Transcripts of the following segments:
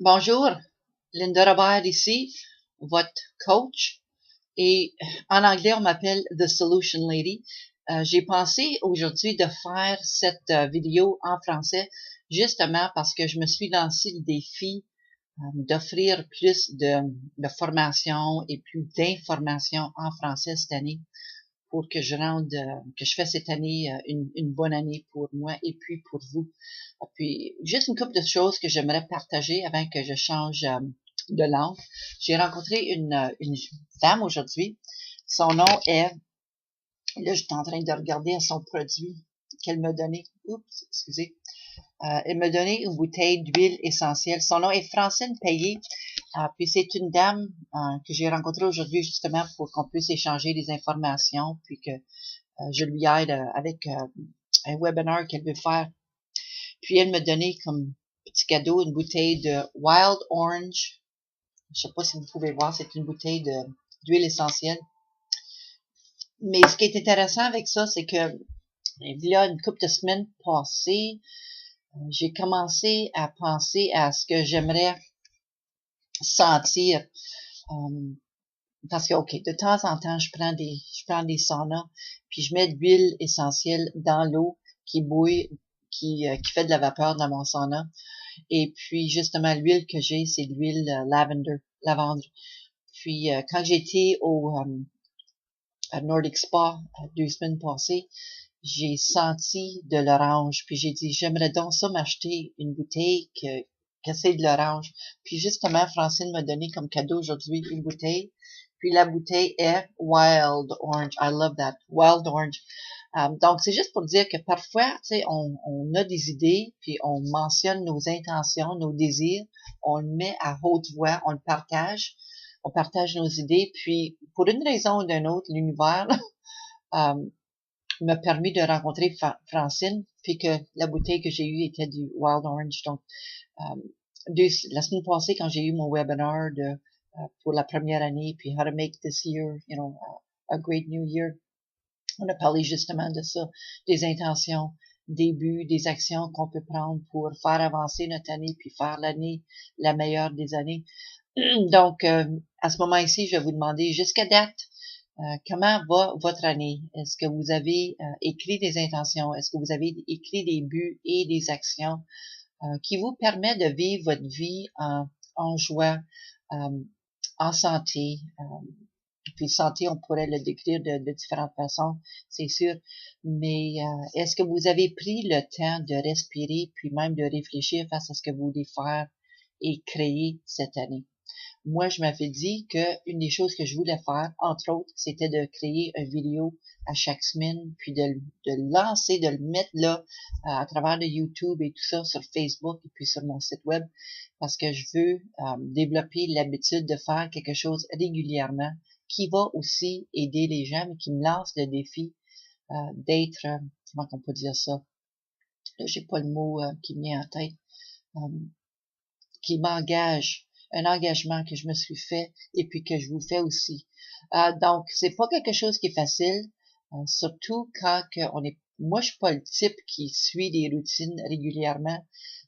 Bonjour, Linda Robert ici, votre coach. Et en anglais, on m'appelle The Solution Lady. J'ai pensé aujourd'hui de faire cette vidéo en français justement parce que je me suis lancé le défi d'offrir plus de formation et plus d'informations en français cette année pour que que je fasse cette année une bonne année pour moi et puis pour vous. Puis, juste une couple de choses que j'aimerais partager avant que je change de langue. J'ai rencontré une femme aujourd'hui. Son nom est, là, je suis en train de regarder son produit qu'elle m'a donné. Oups, excusez. Elle m'a donné une bouteille d'huile essentielle. Son nom est Francine Payet. Puis c'est une dame que j'ai rencontrée aujourd'hui justement pour qu'on puisse échanger des informations, puis que je lui aide avec un webinaire qu'elle veut faire. Puis elle m'a donné comme petit cadeau une bouteille de Wild Orange. Je sais pas si vous pouvez voir, c'est une bouteille d'huile essentielle. Mais ce qui est intéressant avec ça, c'est que il y a une couple de semaines passées, j'ai commencé à penser à ce que j'aimerais sentir. Parce que, OK, de temps en temps, je prends des saunas, puis je mets de l'huile essentielle dans l'eau qui bouille, qui fait de la vapeur dans mon sauna. Et puis, justement, l'huile que j'ai, c'est l'huile lavande. Puis, quand j'étais à Nordic Spa 2 semaines passées, j'ai senti de l'orange. Puis, j'ai dit, j'aimerais donc ça m'acheter une bouteille que c'est de l'orange. Puis, justement, Francine m'a donné comme cadeau aujourd'hui une bouteille. Puis, la bouteille est Wild Orange. I love that. Wild Orange. Donc, c'est juste pour dire que parfois, tu sais, on a des idées, puis on mentionne nos intentions, nos désirs, on le met à haute voix, on partage nos idées, puis pour une raison ou d'une autre, l'univers euh, m'a permis de rencontrer Francine, puis que la bouteille que j'ai eue était du Wild Orange. Donc, euh, la semaine passée, quand j'ai eu mon webinaire pour la première année, puis How to Make This Year, a Great New Year, on a parlé justement de ça, des intentions, des buts, des actions qu'on peut prendre pour faire avancer notre année, puis faire l'année la meilleure des années. Donc, à ce moment-ci, je vais vous demander jusqu'à date, comment va votre année? Est-ce que vous avez écrit des intentions? Est-ce que vous avez écrit des buts et des actions qui vous permettent de vivre votre vie en joie, euh, en santé? Puis santé, on pourrait le décrire de différentes façons, c'est sûr. Mais est-ce que vous avez pris le temps de respirer, puis même de réfléchir face à ce que vous voulez faire et créer cette année? Moi, je m'avais dit que une des choses que je voulais faire, entre autres, c'était de créer une vidéo à chaque semaine, puis de le lancer, de le mettre là à travers le YouTube et tout ça sur Facebook et puis sur mon site web, parce que je veux développer l'habitude de faire quelque chose régulièrement qui va aussi aider les gens, mais qui me lance le défi d'être, comment on peut dire ça? Là, j'ai pas le mot qui me vient en tête. Euh, qui m'engage, un engagement que je me suis fait et puis que je vous fais aussi. Donc, c'est pas quelque chose qui est facile, surtout quand on est. Moi, je suis pas le type qui suit des routines régulièrement,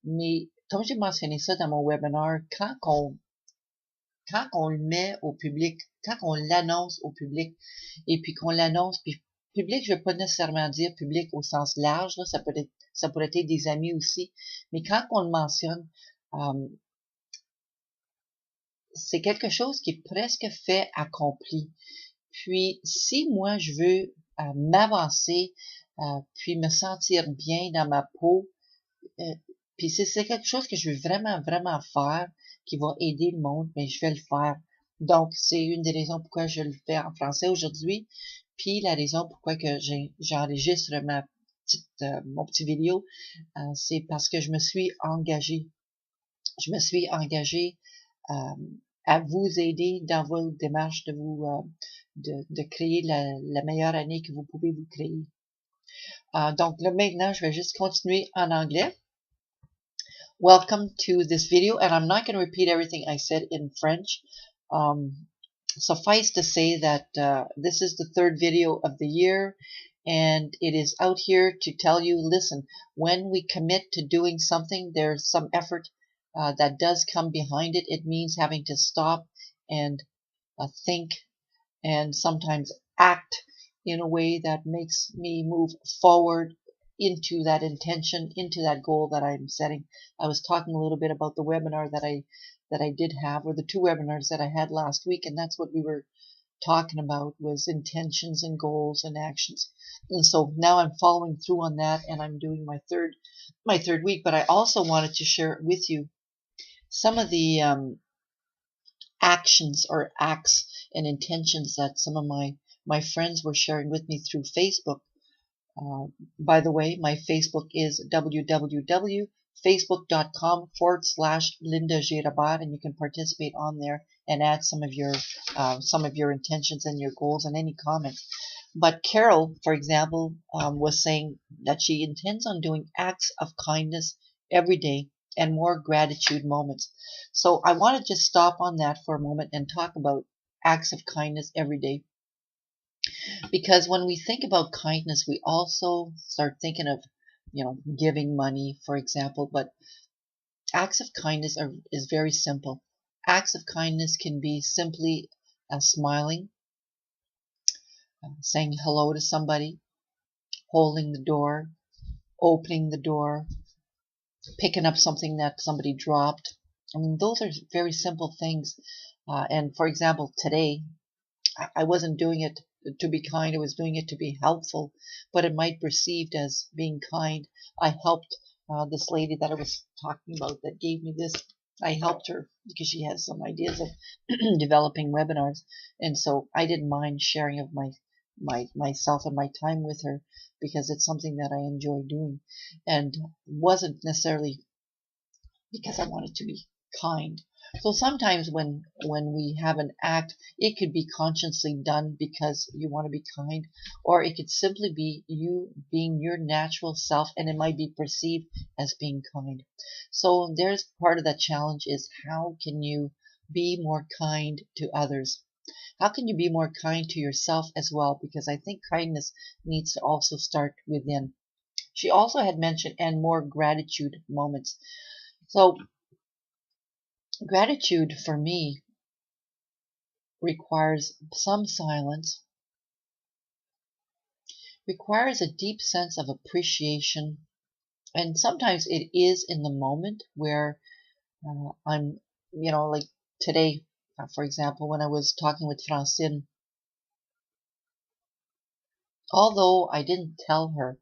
mais comme j'ai mentionné ça dans mon webinaire, quand on le met au public, quand on l'annonce au public, et puis qu'on l'annonce, puis public, je veux pas nécessairement dire public au sens large, là, ça pourrait être des amis aussi, mais quand on le mentionne, euh, c'est quelque chose qui est presque fait accompli. Puis, si moi, je veux m'avancer, puis me sentir bien dans ma peau, euh, puis c'est quelque chose que je veux vraiment, vraiment faire, qui va aider le monde, mais je vais le faire. Donc, c'est une des raisons pourquoi je le fais en français aujourd'hui, puis la raison pourquoi que j'enregistre mon petit vidéo, c'est parce que je me suis engagée. Je me suis engagée euh, à vous aider dans vos démarches de créer la meilleure année que vous pouvez vous créer. Donc là maintenant, je vais juste continuer en anglais. Welcome to this video, and I'm not going to repeat everything I said in French. Suffice to say that this is the third video of the year, and it is out here to tell you, listen, when we commit to doing something, there's some effort that does come behind it. It means having to stop and think and sometimes act in a way that makes me move forward into that intention, into that goal that I'm setting. I was talking a little bit about the webinar that I did have, or the two webinars that I had last week, and that's what we were talking about, was intentions and goals and actions. And so now I'm following through on that, and I'm doing my third week. But I also wanted to share with you some of the actions or acts and intentions that some of my friends were sharing with me through Facebook. By the way, my Facebook is www.facebook.com/Linda Girabad, and you can participate on there and add some of your intentions and your goals and any comments. But Carol, for example, was saying that she intends on doing acts of kindness every day and more gratitude moments. So I want to just stop on that for a moment and talk about acts of kindness every day. Because when we think about kindness, we also start thinking of, giving money, for example. But acts of kindness is very simple. Acts of kindness can be simply smiling, saying hello to somebody, holding the door, opening the door, picking up something that somebody dropped. I mean, those are very simple things. And for example, today, I wasn't doing it to be kind, I was doing it to be helpful, but it might be perceived as being kind. I helped this lady that I was talking about that gave me this. I helped her because she has some ideas of developing webinars, and so I didn't mind sharing of myself and my time with her because it's something that I enjoy doing, and wasn't necessarily because I wanted to be kind. So sometimes when we have an act, it could be consciously done because you want to be kind, or it could simply be you being your natural self, and it might be perceived as being kind. So there's part of that challenge is, how can you be more kind to others? How can you be more kind to yourself as well? Because I think kindness needs to also start within. She also had mentioned, and more gratitude moments. So gratitude for me requires some silence, requires a deep sense of appreciation, and sometimes it is in the moment where I'm, like today, for example, when I was talking with Francine, although I didn't tell her,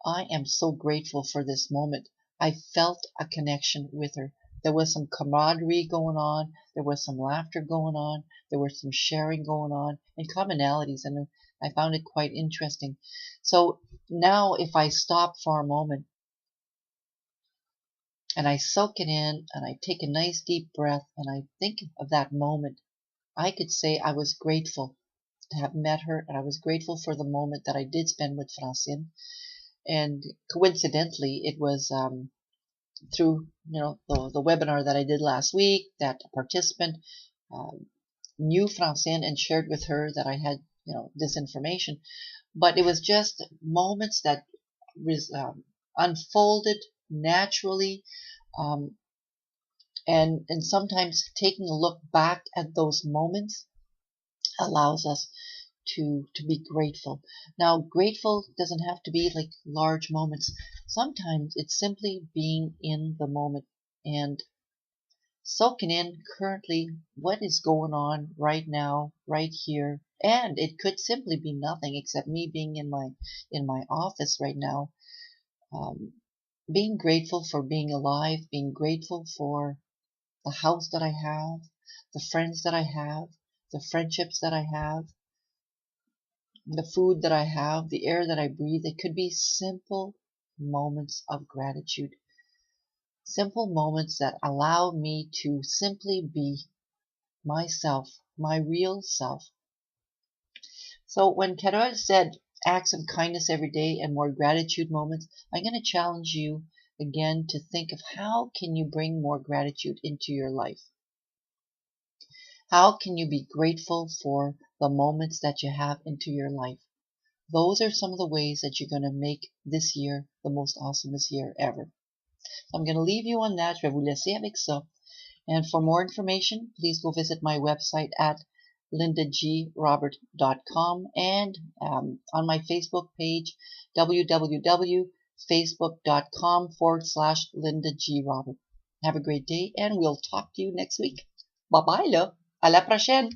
I am so grateful for this moment. I felt a connection with her. There was some camaraderie going on. There was some laughter going on. There was some sharing going on and commonalities. And I found it quite interesting. So now if I stop for a moment and I soak it in and I take a nice deep breath and I think of that moment, I could say I was grateful to have met her, and I was grateful for the moment that I did spend with Francine. And coincidentally, it was through the webinar that I did last week that a participant knew Francine and shared with her that I had this information. But it was just moments that unfolded naturally, um, and sometimes taking a look back at those moments allows us to be grateful. Now, grateful doesn't have to be like large moments. Sometimes it's simply being in the moment and soaking in currently what is going on right now, right here. And it could simply be nothing except me being in my office right now. Being grateful for being alive, being grateful for the house that I have, the friends that I have, the friendships that I have, the food that I have, the air that I breathe. It could be simple moments of gratitude. Simple moments that allow me to simply be myself, my real self. So when Carol said acts of kindness every day and more gratitude moments, I'm going to challenge you again to think of, how can you bring more gratitude into your life? How can you be grateful for the moments that you have into your life? Those are some of the ways that you're going to make this year the most awesomest year ever. So I'm going to leave you on that. Je vais vous laisser avec ça. And for more information, please go visit my website at lindagrobert.com and on my Facebook page, www.facebook.com/Linda G. Robert. Have a great day and we'll talk to you next week. Bye bye là. À la prochaine.